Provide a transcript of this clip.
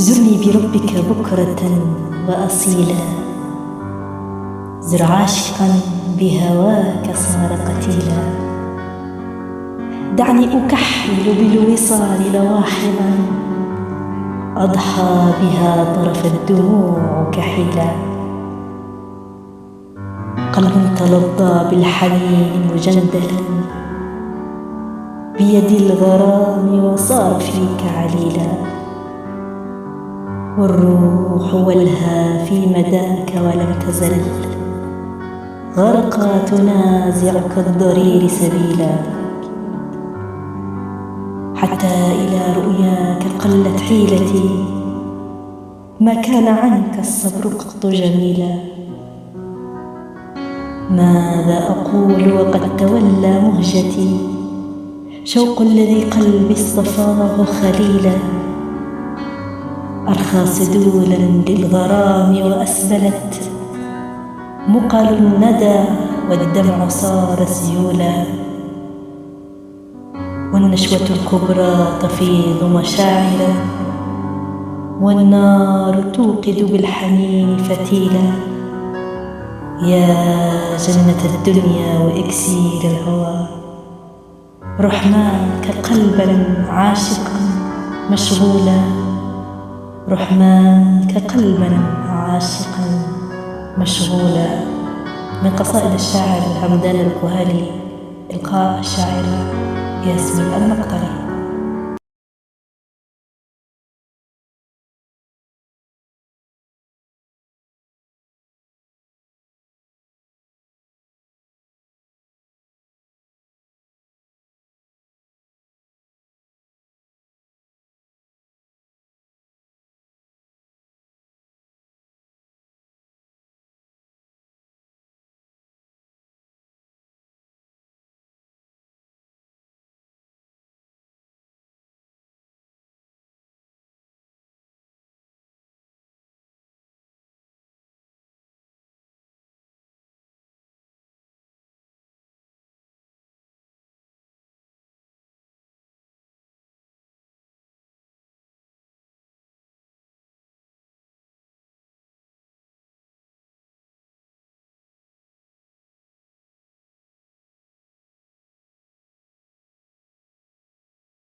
زرني بربك بكرة وأصيلا، زر عاشقا بهواك صار قتيلا. دعني أكحل بالوصال لواحظا، أضحى بها طرف الدموع كحيلا. قلب تلظى بالحنين مجندلا، بيد الغرام وصار فيك عليلا. والروح والها في مداك ولم تزل، غرقا تنازع كالضرير سبيلا. حتى إلى رؤياك قلت حيلتي، ما كان عنك الصبر قط جميلا. ماذا أقول وقد تولى مهجتي، شوق الذي قلبي اصطفاه خليلا. أرخى سدولا للغرام وأسبلت، مقل الندى والدمع صار سيولا. والنشوة الكبرى تفيض مشاعرا، والنار توقد بالحنين فتيلا. يا جنة الدنيا وإكسير الهوى، رحماك قلبا عاشقا مشغولا. رحماك قلبا عاشقا مشغولا. من قصائد الشاعر همدان الكهالي، إلقاء الشاعرة ياسمين المقطري.